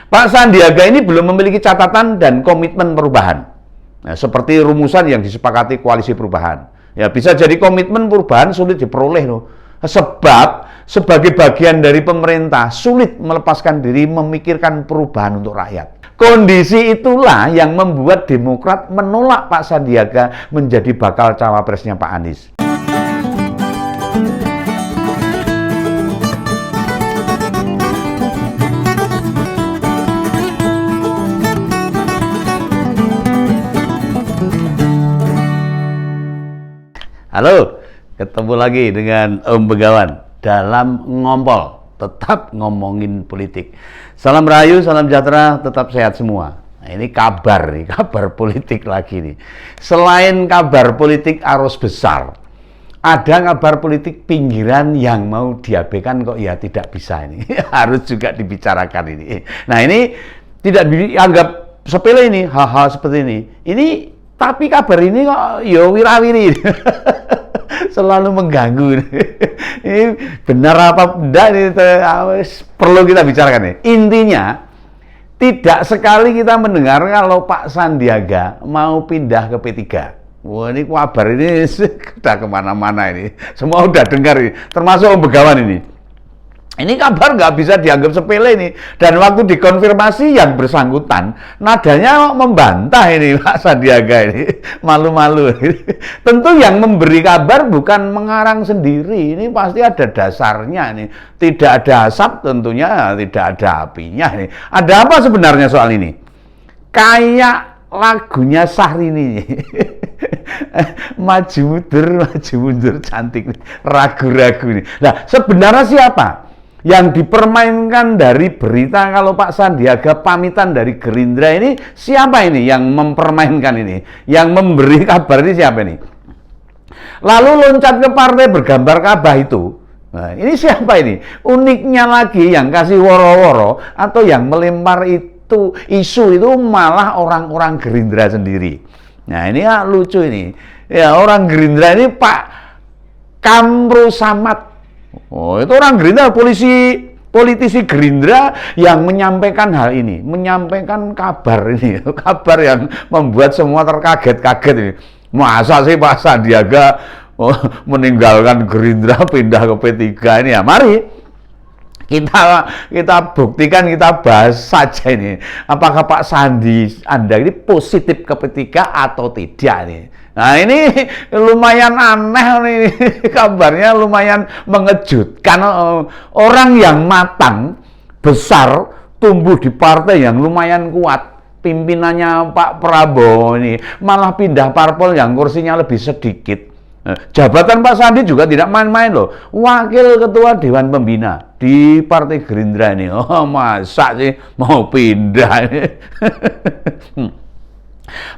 Pak Sandiaga ini belum memiliki catatan dan komitmen perubahan. Nah, seperti rumusan yang disepakati koalisi perubahan. Ya, bisa jadi komitmen perubahan sulit diperoleh loh. Sebab sebagai bagian dari pemerintah sulit melepaskan diri memikirkan perubahan untuk rakyat. Kondisi itulah yang membuat Demokrat menolak Pak Sandiaga menjadi bakal cawapresnya Pak Anies. Halo, ketemu lagi dengan Om Begawan dalam Ngompol, tetap ngomongin politik. Salam rahayu, salam sejahtera, tetap sehat semua. Nah, ini kabar nih, kabar politik lagi nih. Selain kabar politik arus besar, ada kabar politik pinggiran yang mau diabaikan kok ya tidak bisa ini. Harus juga dibicarakan ini. Nah, ini tidak dianggap sepele ini, hal-hal seperti ini. Tapi kabar ini kok ya wirawiri. Selalu mengganggu. Ini benar apa tidak ini perlu kita bicarakan nih. Intinya tidak sekali kita mendengar kalau Pak Sandiaga mau pindah ke P3. Wah, ini kabar ini sudah kemana-mana ini. Semua udah dengar ini, termasuk Om Begawan ini. Ini kabar nggak bisa dianggap sepele ini. Dan waktu dikonfirmasi yang bersangkutan, nadanya membantah ini Pak Sandiaga ini. Malu-malu. Tentu yang memberi kabar bukan mengarang sendiri. Ini pasti ada dasarnya ini. Tidak ada asap tentunya, tidak ada apinya ini. Ada apa sebenarnya soal ini? Kayak lagunya Syahrini. Maju mundur cantik. Ragu-ragu ini. Nah, sebenarnya siapa yang dipermainkan dari berita kalau Pak Sandiaga pamitan dari Gerindra ini? Siapa ini yang mempermainkan ini? Yang memberi kabar ini siapa ini? Lalu loncat ke partai bergambar Ka'bah itu. Nah, ini siapa ini? Uniknya lagi yang kasih woro-woro atau yang melempar itu isu itu malah orang-orang Gerindra sendiri. Nah, ini ya lucu ini. Ya, orang Gerindra ini Pak Kamru Samad. Oh, itu orang Gerindra, politisi Gerindra yang menyampaikan hal ini, menyampaikan kabar ini, kabar yang membuat semua terkaget-kaget ini. Masa sih Pak Sandiaga meninggalkan Gerindra pindah ke P3 ini ya? Mari kita buktikan, kita bahas saja ini. Apakah Pak Sandi Anda ini positif ke P3 atau tidak nih? Nah, ini lumayan aneh nih, kabarnya lumayan mengejutkan. Orang yang matang, besar, tumbuh di partai yang lumayan kuat, pimpinannya Pak Prabowo ini malah pindah parpol yang kursinya lebih sedikit. Jabatan Pak Sandi juga tidak main-main loh, wakil ketua Dewan Pembina di Partai Gerindra ini. Oh, masa sih mau pindah ini?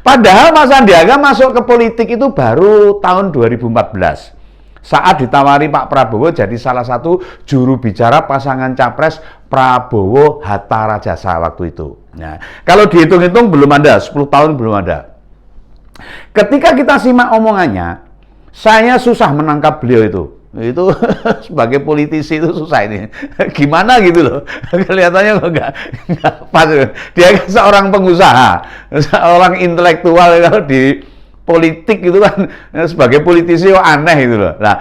Padahal Pak Sandiaga masuk ke politik itu baru tahun 2014 saat ditawari Pak Prabowo jadi salah satu juru bicara pasangan capres Prabowo Hatta Rajasa waktu itu. Nah, kalau dihitung-hitung belum ada, 10 tahun belum ada. Ketika kita simak omongannya, saya susah menangkap beliau itu. Itu sebagai politisi itu susah ini. Gimana gitu loh. Kelihatannya kok enggak pas. Dia kan seorang pengusaha, seorang intelektual. Kalau di politik itu kan sebagai politisi aneh gitu loh. Nah,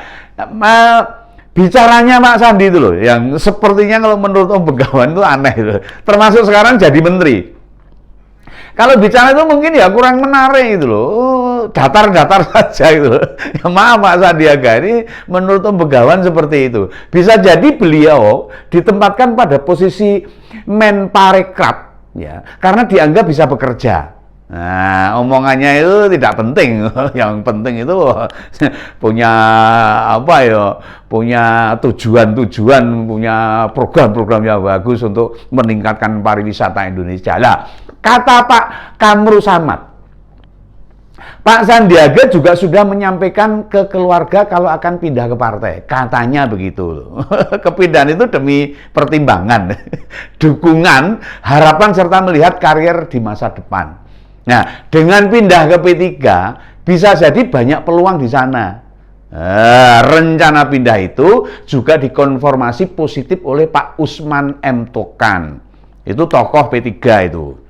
bicaranya Pak Sandi itu loh yang sepertinya kalau menurut Om Begawan itu aneh gitu. Termasuk sekarang jadi menteri. Kalau bicara itu mungkin ya kurang menarik gitu loh, datar-datar saja gitu loh. Ya, maaf Pak Sandiaga ini menurut Om Begawan seperti itu. Bisa jadi beliau ditempatkan pada posisi Menparekraf ya, karena dianggap bisa bekerja. Nah, omongannya itu tidak penting. Yang penting itu punya apa ya? Punya tujuan-tujuan, punya program-program yang bagus untuk meningkatkan pariwisata Indonesia. Lah, kata Pak Kamru Samad, Pak Sandiaga juga sudah menyampaikan ke keluarga kalau akan pindah ke partai. Katanya begitu. Kepindahan itu demi pertimbangan, dukungan, harapan serta melihat karier di masa depan. Nah, dengan pindah ke P3 bisa jadi banyak peluang di sana. Rencana pindah itu juga dikonfirmasi positif oleh Pak Usman M. Tokan. Itu tokoh P3 itu.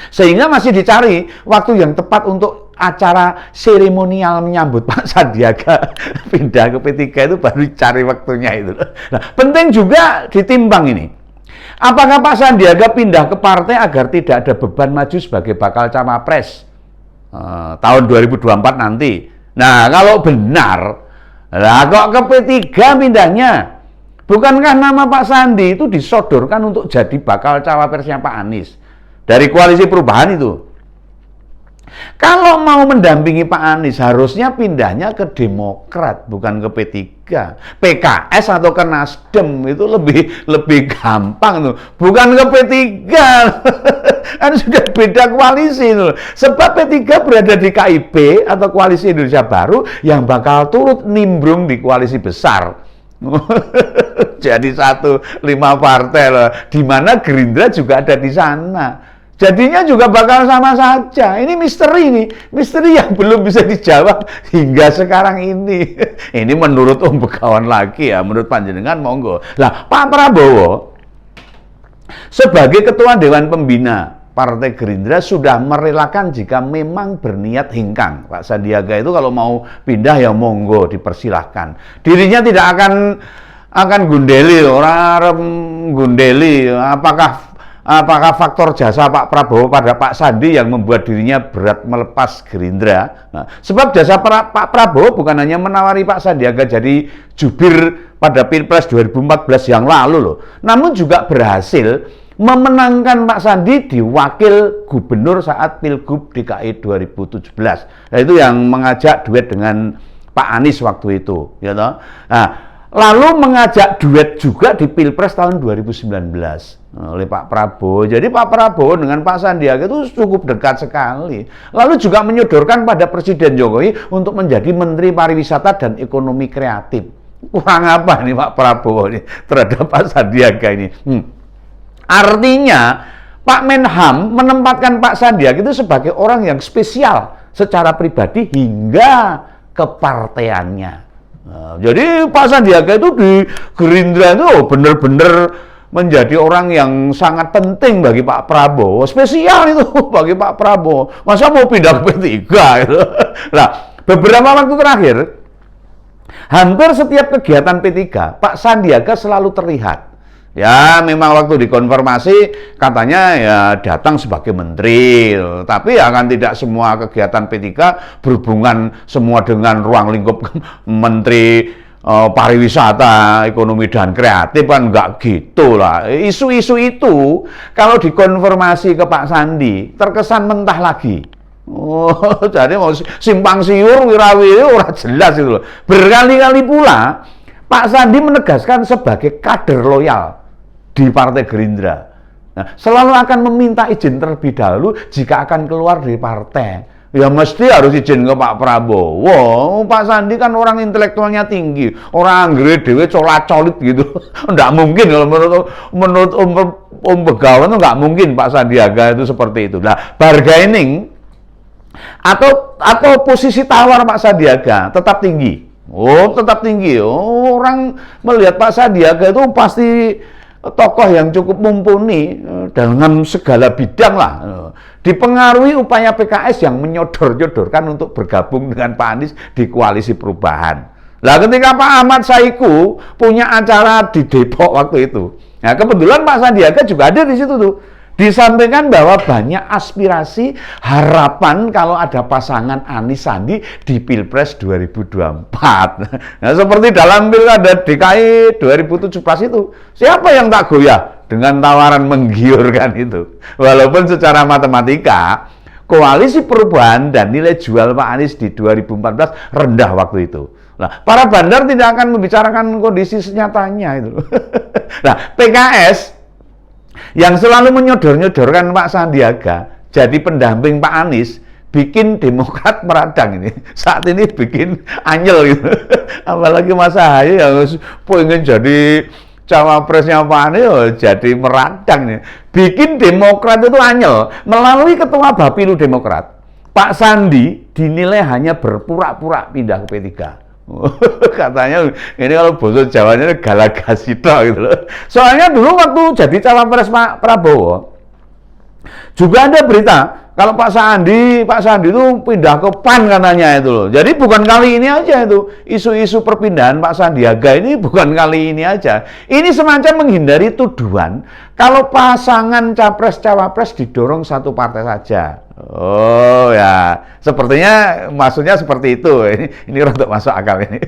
Sehingga masih dicari waktu yang tepat untuk acara seremonial menyambut Pak Sandiaga pindah ke P3 itu baru cari waktunya itu. Nah, penting juga ditimbang ini. Apakah Pak Sandiaga pindah ke partai agar tidak ada beban maju sebagai bakal cawapres tahun 2024 nanti? Nah, kalau benar, lah kok ke P3 pindahnya? Bukankah nama Pak Sandi itu disodorkan untuk jadi bakal cawapresnya Pak Anies dari koalisi perubahan itu? Kalau mau mendampingi Pak Anies harusnya pindahnya ke Demokrat bukan ke P3. PKS atau ke Nasdem itu lebih gampang tuh. Bukan ke P3. Kan sudah beda koalisi tuh. Sebab P3 berada di KIB atau Koalisi Indonesia Baru yang bakal turut nimbrung di koalisi besar. Jadi 5 partai loh, di mana Gerindra juga ada di sana. Jadinya juga bakal sama saja. Ini misteri yang belum bisa dijawab hingga sekarang ini. Ini menurut Om Begawan lagi ya, menurut panjenengan monggo. Lah, Pak Prabowo sebagai Ketua Dewan Pembina Partai Gerindra sudah merelakan jika memang berniat hengkang. Pak Sandiaga itu kalau mau pindah ya monggo dipersilahkan. Dirinya tidak akan gundeli, orang gundeli. Apakah faktor jasa Pak Prabowo pada Pak Sandi yang membuat dirinya berat melepas Gerindra? Nah, sebab jasa Pak Prabowo bukan hanya menawari Pak Sandiaga jadi jubir pada Pilpres 2014 yang lalu loh, namun juga berhasil memenangkan Pak Sandi di wakil gubernur saat Pilgub DKI 2017. Nah, itu yang mengajak duet dengan Pak Anies waktu itu, ya toh. Nah, lalu mengajak duet juga di Pilpres tahun 2019 oleh Pak Prabowo. Jadi Pak Prabowo dengan Pak Sandiaga itu cukup dekat sekali. Lalu juga menyodorkan pada Presiden Jokowi untuk menjadi Menteri Pariwisata dan Ekonomi Kreatif. Kurang apa nih Pak Prabowo ini terhadap Pak Sandiaga ini? Artinya Pak Menham menempatkan Pak Sandiaga itu sebagai orang yang spesial secara pribadi hingga keparteannya. Nah, jadi Pak Sandiaga itu di Gerindra itu benar-benar menjadi orang yang sangat penting bagi Pak Prabowo, spesial itu bagi Pak Prabowo. Masa mau pindah ke P3 gitu. Nah, beberapa waktu terakhir hampir setiap kegiatan P3 Pak Sandiaga selalu terlihat. Ya, memang waktu dikonfirmasi katanya ya datang sebagai menteri, tapi ya kan tidak semua kegiatan P3 berhubungan semua dengan ruang lingkup menteri pariwisata, ekonomi dan kreatif, kan enggak gitu lah. Isu-isu itu kalau dikonfirmasi ke Pak Sandi terkesan mentah lagi. Oh, jadi mau simpang siur wirawiri ora jelas itu loh. Berkali-kali pula Pak Sandi menegaskan sebagai kader loyal di Partai Gerindra. Nah, selalu akan meminta izin terlebih dahulu jika akan keluar dari partai. Ya mesti harus izin ke Pak Prabowo. Wow, Pak Sandi kan orang intelektualnya tinggi, orang anggere dhewe colat-colit gitu. Enggak mungkin kalau menurut Om Begawan itu enggak mungkin Pak Sandiaga itu seperti itu. Nah, bargaining atau posisi tawar Pak Sandiaga tetap tinggi. Oh, tetap tinggi. Oh, orang melihat Pak Sandiaga itu pasti tokoh yang cukup mumpuni dalam segala bidang lah. Dipengaruhi upaya PKS yang menyodor-nyodorkan untuk bergabung dengan Pak Anies di koalisi perubahan. Nah, ketika Pak Ahmad Saiku punya acara di Depok waktu itu, nah kebetulan Pak Sandiaga juga ada di situ tuh. Disampaikan bahwa banyak aspirasi, harapan kalau ada pasangan Anies Sandi di Pilpres 2024. Nah, seperti dalam Pilkada DKI 2017 itu, siapa yang tak goyah dengan tawaran menggiurkan itu? Walaupun secara matematika, koalisi perubahan dan nilai jual Pak Anies di 2014 rendah waktu itu. Nah, para bandar tidak akan membicarakan kondisi senyatanya itu. Nah, PKS yang selalu menyodor-nyodorkan Pak Sandiaga jadi pendamping Pak Anies bikin Demokrat meradang ini. Saat ini bikin anyel gitu. Apalagi Mas Ahaye yang pengen jadi cawapresnya Pak Anies jadi meradang nih. Bikin Demokrat itu anyel. Melalui Ketua Bapilu Demokrat, Pak Sandi dinilai hanya berpura-pura pindah ke P3. Katanya ini kalau bahasa Jawanya galagasito gitu loh. Soalnya dulu waktu jadi cawapres Pak Prabowo juga ada berita kalau Pak Sandi itu pindah ke PAN katanya itu loh. Jadi bukan kali ini aja itu isu-isu perpindahan Pak Sandiaga ini bukan kali ini aja. Ini semacam menghindari tuduhan kalau pasangan capres-cawapres didorong satu partai saja. Oh ya, sepertinya maksudnya seperti itu. Ini untuk masuk akal ini.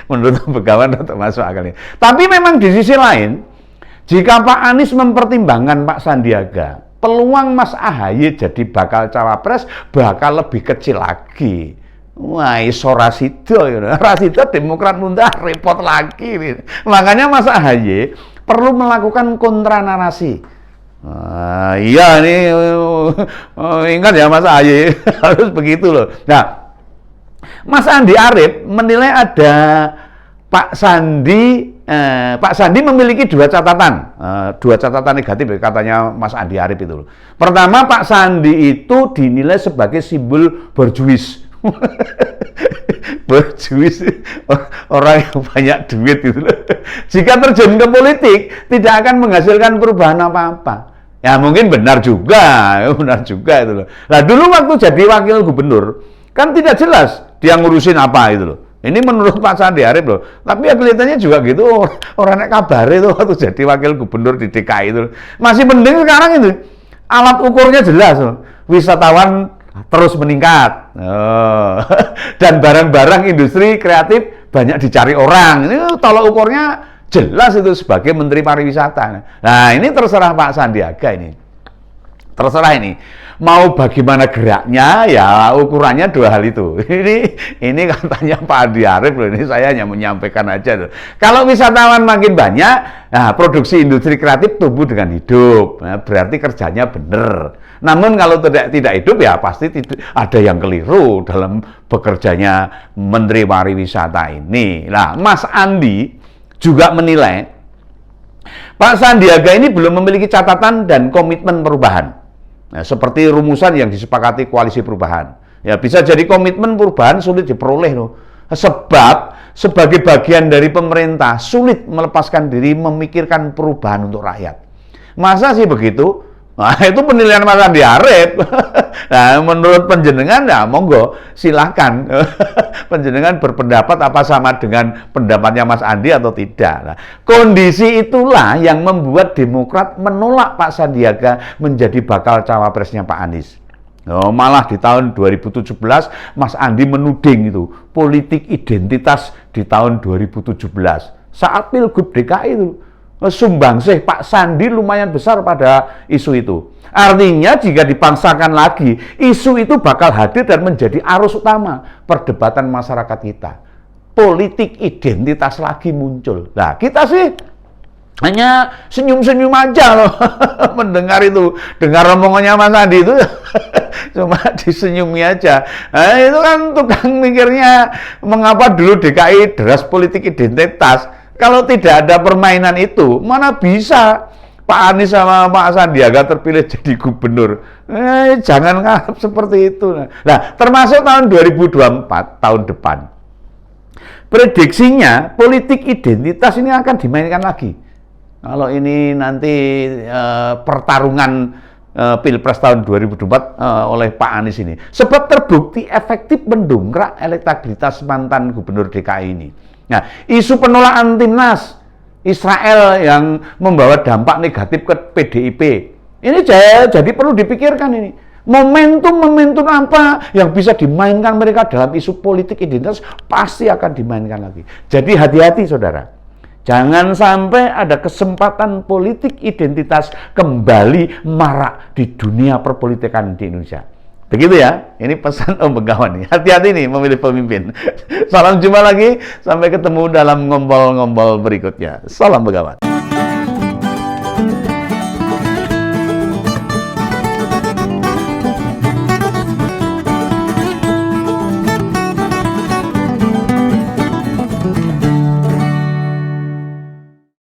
Menurut Begawan untuk masuk akal ini. Tapi memang di sisi lain, jika Pak Anies mempertimbangkan Pak Sandiaga, peluang Mas AHY jadi bakal cawapres bakal lebih kecil lagi. Wah, iso Rasido, Rasido Demokrat muntah repot lagi. Makanya Mas AHY perlu melakukan kontra narasi. Iya ini ingat ya Mas AHY harus begitu loh. Nah, Mas Andi Arief menilai ada Pak Sandi memiliki dua catatan negatif katanya Mas Andi Arief itu loh. Pertama, Pak Sandi itu dinilai sebagai simbol borjuis. Borjuis, orang yang banyak duit gitu loh. Jika terjun ke politik tidak akan menghasilkan perubahan apa-apa. Ya mungkin benar juga itu loh. Nah dulu waktu jadi wakil gubernur kan tidak jelas dia ngurusin apa itu loh. Ini menurut Pak Sandi Arief loh. Tapi ya kelihatannya juga gitu orang kabar itu waktu jadi wakil gubernur di DKI itu. Masih mending sekarang itu alat ukurnya jelas loh. Wisatawan terus meningkat. Dan barang-barang industri kreatif banyak dicari orang. Ini tolak ukurnya jelas itu sebagai Menteri Pariwisata. Nah ini terserah Pak Sandiaga ini. Terserah ini. Mau bagaimana geraknya, ya ukurannya dua hal itu. Ini katanya Pak Andi Arief loh, ini saya hanya menyampaikan aja loh. Kalau wisatawan makin banyak, nah produksi industri kreatif tumbuh dengan hidup. Nah, berarti kerjanya benar. Namun kalau tidak hidup ya pasti ada yang keliru dalam bekerjanya Menteri Pariwisata ini. Nah, Mas Andi juga menilai Pak Sandiaga ini belum memiliki catatan dan komitmen perubahan. Nah, seperti rumusan yang disepakati koalisi perubahan. Ya, bisa jadi komitmen perubahan sulit diperoleh loh. Sebab sebagai bagian dari pemerintah sulit melepaskan diri memikirkan perubahan untuk rakyat. Masa sih begitu? Nah, itu penilaian Mas Andi Arief. Nah, menurut penjenengan ya monggo silahkan penjenengan berpendapat apa sama dengan pendapatnya Mas Andi atau tidak. Nah, kondisi itulah yang membuat Demokrat menolak Pak Sandiaga menjadi bakal cawapresnya Pak Anies. Oh, malah di tahun 2017 Mas Andi menuding itu politik identitas di tahun 2017 saat Pilgub DKI itu. Sumbangsih Pak Sandi lumayan besar pada isu itu. Artinya jika dipaksakan lagi, isu itu bakal hadir dan menjadi arus utama perdebatan masyarakat kita. Politik identitas lagi muncul. Nah, kita sih hanya senyum-senyum aja loh mendengar itu. Dengar omongannya Mas Sandi itu cuma disenyumi aja. Nah, itu kan tukang mikirnya mengapa dulu DKI deras politik identitas. Kalau tidak ada permainan itu, mana bisa Pak Anies sama Pak Sandiaga terpilih jadi gubernur? Jangan ngarep seperti itu. Nah, termasuk tahun 2024, tahun depan. Prediksinya, politik identitas ini akan dimainkan lagi. Kalau ini nanti pertarungan Pilpres tahun 2024 oleh Pak Anies ini. Sebab terbukti efektif mendongkrak elektabilitas mantan gubernur DKI ini. Nah, isu penolakan timnas Israel yang membawa dampak negatif ke PDIP ini jadi perlu dipikirkan ini. Momentum apa yang bisa dimainkan mereka dalam isu politik identitas pasti akan dimainkan lagi. Jadi hati-hati saudara. Jangan sampai ada kesempatan politik identitas kembali marak di dunia perpolitikan di Indonesia. Begitu ya, ini pesan Om Begawan nih. Hati-hati nih memilih pemimpin. Salam jumpa lagi, sampai ketemu dalam ngobrol-ngobrol berikutnya. Salam Begawan.